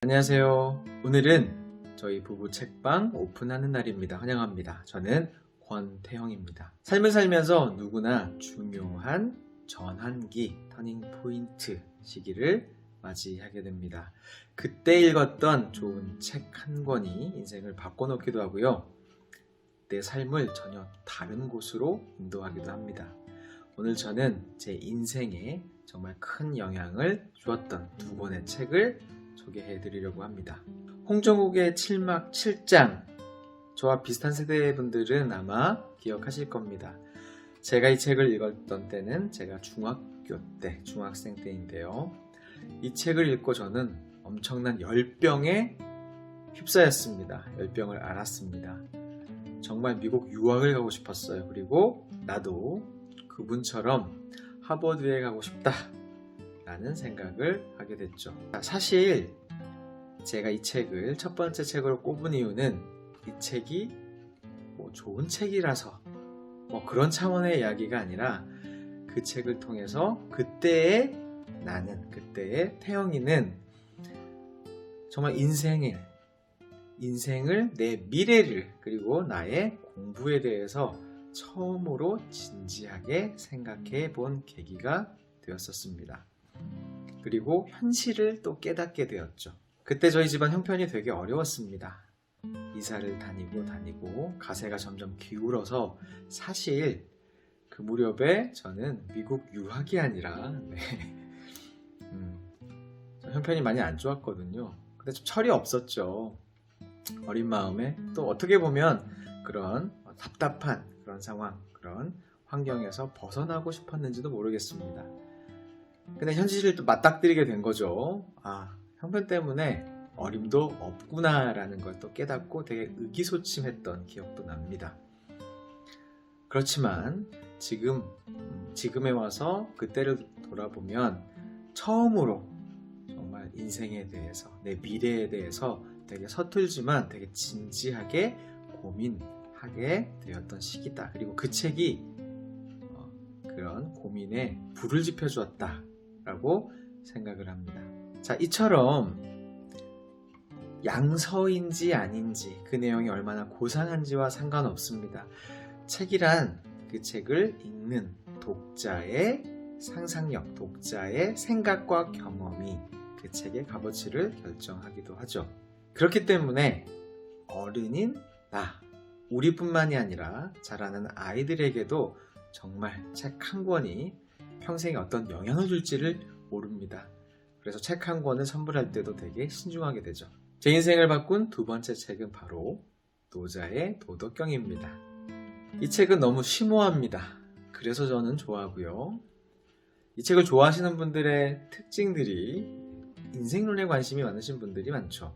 안녕하세요. 오늘은 저희 부부 책방 오픈하는 날입니다. 환영합니다. 저는 권태형입니다. 삶을 살면서 누구나 중요한 전환기, 터닝 포인트 시기를 맞이하게 됩니다. 그때 읽었던 좋은 책 한 권이 인생을 바꿔놓기도 하고요. 내 삶을 전혀 다른 곳으로 인도하기도 합니다. 오늘 저는 제 인생에 정말 큰 영향을 주었던 두 권의 책을 소개해 드리려고 합니다. 홍정욱의 7막 7장, 저와 비슷한 세대분들은 아마 기억하실 겁니다. 제가 이 책을 읽었던 때는 제가 중학생 때인데요. 이 책을 읽고 저는 엄청난 열병에 휩싸였습니다. 열병을 앓았습니다. 정말 미국 유학을 가고 싶었어요. 그리고 나도 그분처럼 하버드에 가고 싶다 라는 생각을 하게 됐죠. 사실 제가 이 책을 첫 번째 책으로 꼽은 이유는 이 책이 좋은 책이라서 그런 차원의 이야기가 아니라 그 책을 통해서 그때의 나는, 그때의 태영이는 정말 인생을, 내 미래를, 그리고 나의 공부에 대해서 처음으로 진지하게 생각해 본 계기가 되었었습니다. 그리고 현실을 또 깨닫게 되었죠. 그때 저희 집안 형편이 되게 어려웠습니다. 이사를 다니고 가세가 점점 기울어서 사실 그 무렵에 저는 미국 유학이 아니라 형편이 많이 안 좋았거든요. 근데 좀 철이 없었죠. 어린 마음에 또 어떻게 보면 그런 답답한 그런 상황, 그런 환경에서 벗어나고 싶었는지도 모르겠습니다. 근데 현실을 또 맞닥뜨리게 된 거죠. 형편 때문에 어림도 없구나라는 걸 또 깨닫고 되게 의기소침했던 기억도 납니다. 그렇지만 지금에 와서 그때를 돌아보면 처음으로 정말 인생에 대해서, 내 미래에 대해서 되게 서툴지만 되게 진지하게 고민하게 되었던 시기다. 그리고 그 책이 그런 고민에 불을 지펴주었다 라고 생각을 합니다. 자, 이처럼 양서인지 아닌지 그 내용이 얼마나 고상한지와 상관없습니다. 책이란 그 책을 읽는 독자의 상상력, 독자의 생각과 경험이 그 책의 값어치를 결정하기도 하죠. 그렇기 때문에 어른인 나, 우리뿐만이 아니라 자라는 아이들에게도 정말 책 한 권이 평생에 어떤 영향을 줄지를 모릅니다. 그래서 책 한 권을 선물할 때도 되게 신중하게 되죠. 제 인생을 바꾼 두 번째 책은 바로 노자의 도덕경입니다. 이 책은 너무 심오합니다. 그래서 저는 좋아하고요. 이 책을 좋아하시는 분들의 특징들이 인생론에 관심이 많으신 분들이 많죠.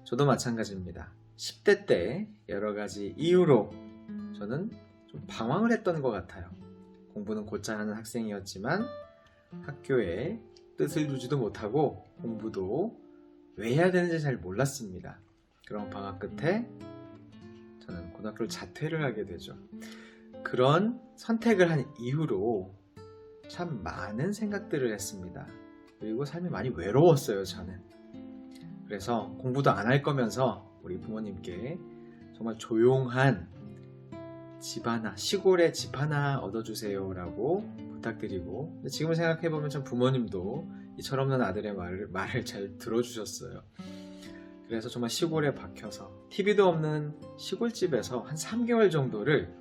저도 마찬가지입니다. 10대 때 여러 가지 이유로 저는 좀 방황을 했던 것 같아요. 공부는 곧잘 하는 학생이었지만 학교에 뜻을 두지도 못하고 공부도 왜 해야 되는지 잘 몰랐습니다. 그런 방학 끝에 저는 고등학교를 자퇴를 하게 되죠. 그런 선택을 한 이후로 참 많은 생각들을 했습니다. 그리고 삶이 많이 외로웠어요, 저는. 그래서 공부도 안 할 거면서 우리 부모님께 정말 조용한 집 하나, 시골에 집 하나 얻어주세요 라고 부탁드리고, 지금을 생각해보면 참 부모님도 이 철없는 아들의 말을 잘 들어주셨어요. 그래서 정말 시골에 박혀서 TV도 없는 시골집에서 한 3개월 정도를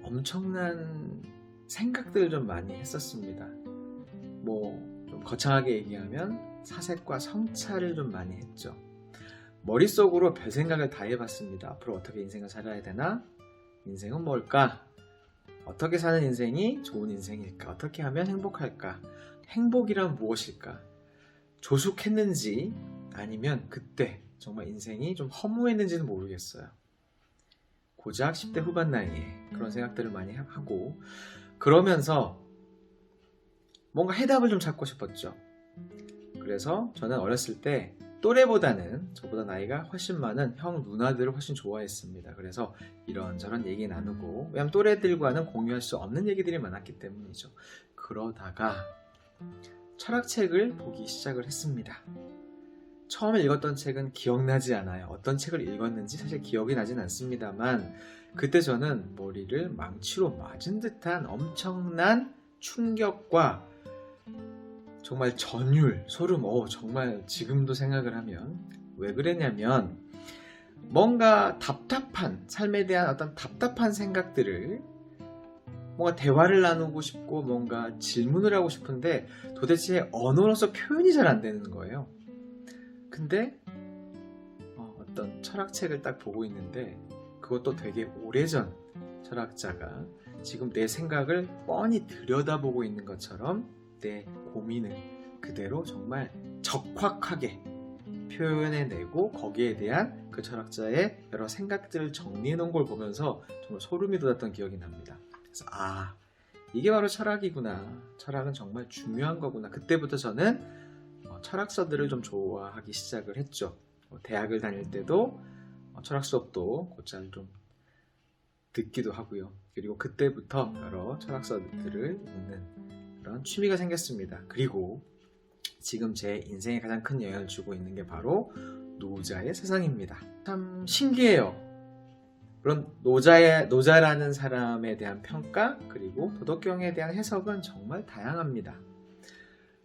엄청난 생각들을 좀 많이 했었습니다. 좀 거창하게 얘기하면 사색과 성찰을 좀 많이 했죠. 머릿속으로 별 생각을 다 해봤습니다. 앞으로 어떻게 인생을 살아야 되나? 인생은 뭘까? 어떻게 사는 인생이 좋은 인생일까? 어떻게 하면 행복할까? 행복이란 무엇일까? 조숙했는지 아니면 그때 정말 인생이 좀 허무했는지는 모르겠어요. 고작 10대 후반 나이에 그런 생각들을 많이 하고, 그러면서 뭔가 해답을 좀 찾고 싶었죠. 그래서 저는 어렸을 때 또래보다는 저보다 나이가 훨씬 많은 형 누나들을 훨씬 좋아했습니다. 그래서 이런저런 얘기 나누고, 왜냐면 또래들과는 공유할 수 없는 얘기들이 많았기 때문이죠. 그러다가 철학책을 보기 시작을 했습니다. 처음에 읽었던 책은 기억나지 않아요. 어떤 책을 읽었는지 사실 기억이 나진 않습니다만 그때 저는 머리를 망치로 맞은 듯한 엄청난 충격과 정말 전율, 소름, 정말 지금도 생각을 하면 왜 그랬냐면 뭔가 답답한, 삶에 대한 어떤 답답한 생각들을 뭔가 대화를 나누고 싶고 뭔가 질문을 하고 싶은데 도대체 언어로서 표현이 잘 안 되는 거예요. 근데 어떤 철학책을 딱 보고 있는데 그것도 되게 오래전 철학자가 지금 내 생각을 뻔히 들여다보고 있는 것처럼 내 고민을 그대로 정말 적확하게 표현해내고 거기에 대한 그 철학자의 여러 생각들을 정리해 놓은 걸 보면서 정말 소름이 돋았던 기억이 납니다. 그래서 이게 바로 철학이구나. 철학은 정말 중요한 거구나. 그때부터 저는 철학서들을 좀 좋아하기 시작을 했죠. 대학을 다닐 때도 철학 수업도 곧잘 좀 듣기도 하고요. 그리고 그때부터 여러 철학서들을 읽는 그런 취미가 생겼습니다. 그리고 지금 제 인생에 가장 큰 영향을 주고 있는 게 바로 노자의 세상입니다. 참 신기해요. 물론 노자라는 사람에 대한 평가 그리고 도덕경에 대한 해석은 정말 다양합니다.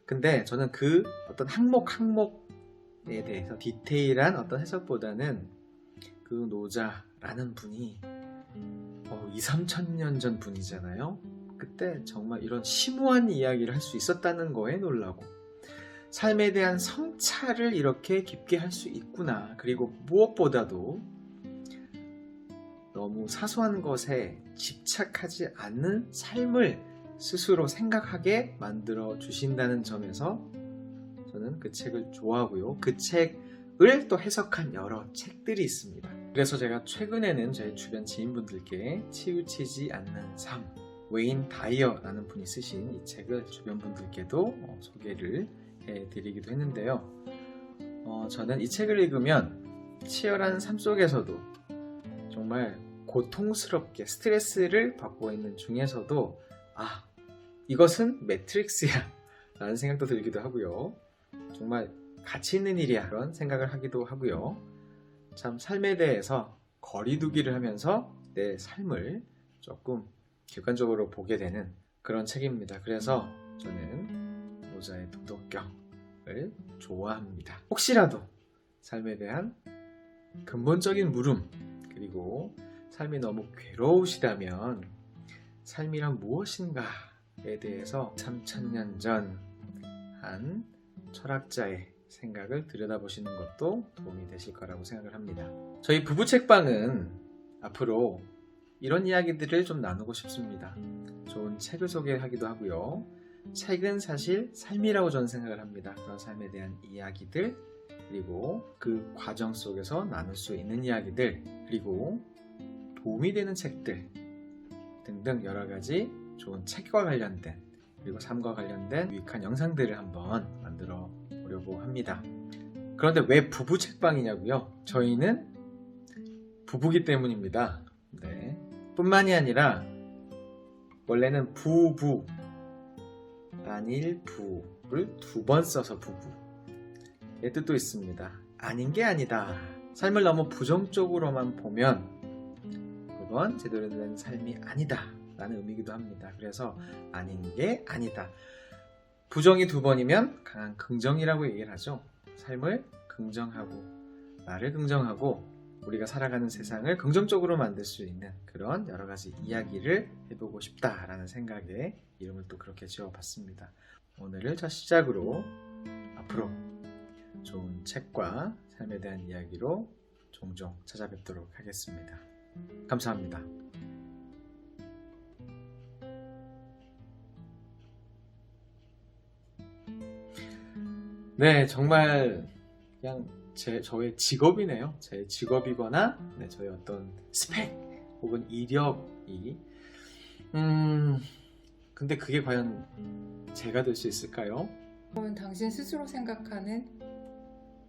근데 저는 그 어떤 항목에 대해서 디테일한 어떤 해석보다는 그 노자라는 분이 2-3천 년 전 분이잖아요. 그때 정말 이런 심오한 이야기를 할 수 있었다는 거에 놀라고 삶에 대한 성찰을 이렇게 깊게 할 수 있구나. 그리고 무엇보다도 너무 사소한 것에 집착하지 않는 삶을 스스로 생각하게 만들어 주신다는 점에서 저는 그 책을 좋아하고요. 그 책을 또 해석한 여러 책들이 있습니다. 그래서 제가 최근에는 제 주변 지인분들께 치우치지 않는 삶, 웨인 다이어라는 분이 쓰신 이 책을 주변 분들께도 소개를 해드리기도 했는데요. 저는 이 책을 읽으면 치열한 삶 속에서도 정말 고통스럽게 스트레스를 받고 있는 중에서도 이것은 매트릭스야 라는 생각도 들기도 하고요. 정말 가치 있는 일이야 그런 생각을 하기도 하고요. 참 삶에 대해서 거리두기를 하면서 내 삶을 조금 객관적으로 보게 되는 그런 책입니다. 그래서 저는 노자의 도덕경을 좋아합니다. 혹시라도 삶에 대한 근본적인 물음 그리고 삶이 너무 괴로우시다면 삶이란 무엇인가에 대해서 3000년 전 한 철학자의 생각을 들여다보시는 것도 도움이 되실 거라고 생각을 합니다. 저희 부부 책방은 앞으로 이런 이야기들을 좀 나누고 싶습니다. 좋은 책을 소개하기도 하고요. 책은 사실 삶이라고 저는 생각을 합니다. 그런 삶에 대한 이야기들 그리고 그 과정 속에서 나눌 수 있는 이야기들 그리고 도움이 되는 책들 등등 여러 가지 좋은 책과 관련된 그리고 삶과 관련된 유익한 영상들을 한번 만들어 보려고 합니다. 그런데 왜 부부 책방이냐고요? 저희는 부부기 때문입니다. 네. 뿐만이 아니라 원래는 부부 아닐 부를 2번 써서 부부 의 뜻도 있습니다. 아닌 게 아니다. 삶을 너무 부정적으로만 보면 그건 제대로 된 삶이 아니다 라는 의미이기도 합니다. 그래서 아닌 게 아니다. 부정이 2번이면 강한 긍정이라고 얘기를 하죠. 삶을 긍정하고 나를 긍정하고 우리가 살아가는 세상을 긍정적으로 만들 수 있는 그런 여러 가지 이야기를 해보고 싶다라는 생각에 이름을 또 그렇게 지어봤습니다. 오늘을 첫 시작으로 앞으로 좋은 책과 삶에 대한 이야기로 종종 찾아뵙도록 하겠습니다. 감사합니다. 네, 정말 그냥 저의 직업이네요. 제 직업이거나 저의 어떤 스펙 혹은 이력이 근데 그게 과연 제가 될 수 있을까요? 그러면 당신 스스로 생각하는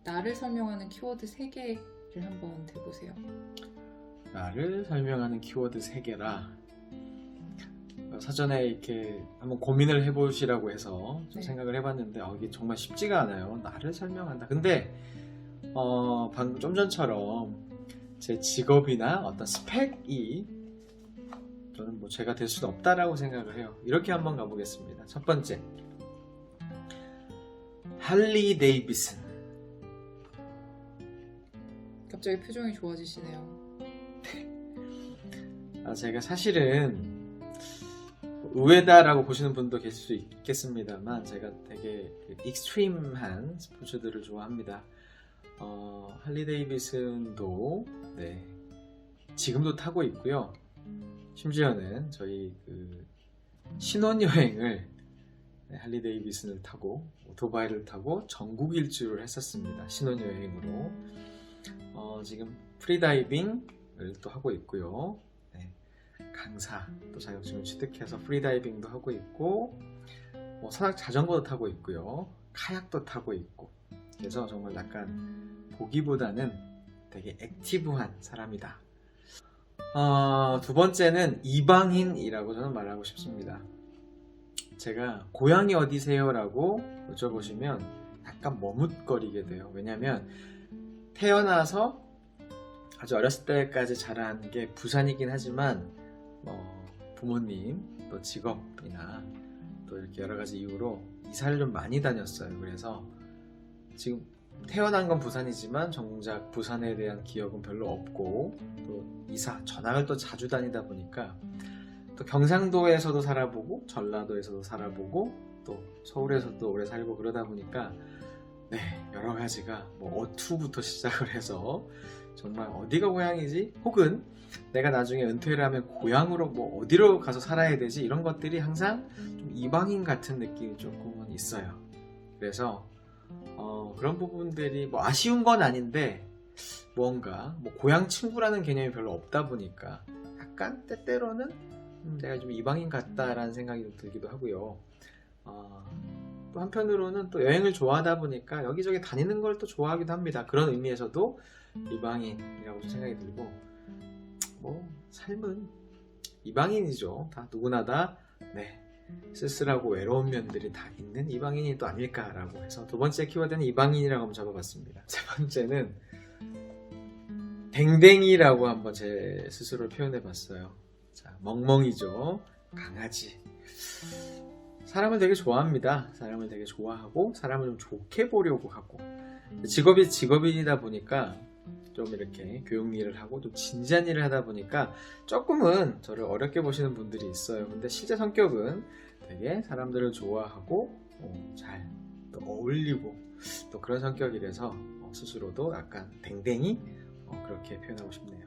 나를 설명하는 키워드 3개를 한번 대보세요. 나를 설명하는 키워드 3개라 사전에 이렇게 한번 고민을 해보시라고 해서 좀 네. 생각을 해봤는데 이게 정말 쉽지가 않아요. 나를 설명한다. 근데 방금 좀 전처럼 제 직업이나 어떤 스펙이 저는 뭐 제가 될 수는 없다라고 생각을 해요. 이렇게 한번 가보겠습니다. 첫 번째, 할리 데이비슨. 갑자기 표정이 좋아지시네요. 제가 사실은 의외다라고 보시는 분도 계실 수 있겠습니다만 제가 되게 익스트림한 스포츠들을 좋아합니다. 할리 데이비슨도 네, 지금도 타고 있고요. 심지어는 저희 그 신혼여행을 할리 데이비슨을 타고 오토바이를 타고 전국 일주를 했었습니다. 신혼여행으로. 지금 프리다이빙을 또 하고 있고요. 네, 강사 또 자격증을 취득해서 프리다이빙도 하고 있고 산악 자전거도 타고 있고요. 카약도 타고 있고. 그래서 정말 약간 보기보다는 되게 액티브한 사람이다. 두 번째는 이방인이라고 저는 말하고 싶습니다. 제가 고향이 어디세요? 라고 여쭤보시면 약간 머뭇거리게 돼요. 왜냐면 태어나서 아주 어렸을 때까지 자란 게 부산이긴 하지만 부모님 또 직업이나 또 이렇게 여러 가지 이유로 이사를 좀 많이 다녔어요. 그래서 지금 태어난 건 부산이지만 정작 부산에 대한 기억은 별로 없고 또 이사, 전학을 또 자주 다니다 보니까 또 경상도에서도 살아보고 전라도에서도 살아보고 또 서울에서도 오래 살고 그러다 보니까 네, 여러 가지가 어투부터 시작을 해서 정말 어디가 고향이지? 혹은 내가 나중에 은퇴를 하면 고향으로 어디로 가서 살아야 되지? 이런 것들이 항상 좀 이방인 같은 느낌이 조금은 있어요. 그래서 그런 부분들이 아쉬운 건 아닌데 뭔가 고향 친구라는 개념이 별로 없다 보니까 약간 때때로는 내가 좀 이방인 같다라는 생각이 좀 들기도 하고요. 또 한편으로는 또 여행을 좋아하다 보니까 여기저기 다니는 걸 또 좋아하기도 합니다. 그런 의미에서도 이방인이라고 생각이 들고 삶은 이방인이죠. 다 누구나 다 쓸쓸하고 외로운 면들이 다 있는 이방인이 또 아닐까라고 해서 두 번째 키워드는 이방인이라고 한번 잡아봤습니다. 세 번째는 댕댕이라고 한번 제 스스로를 표현해봤어요. 자, 멍멍이죠. 강아지. 사람을 되게 좋아합니다. 사람을 되게 좋아하고 사람을 좀 좋게 보려고 하고 직업이 직업이다 보니까 좀 이렇게 교육 일을 하고 좀 진지한 일을 하다 보니까 조금은 저를 어렵게 보시는 분들이 있어요. 근데 실제 성격은 되게 사람들을 좋아하고 잘 또 어울리고 또 그런 성격이라서 스스로도 약간 댕댕이 그렇게 표현하고 싶네요.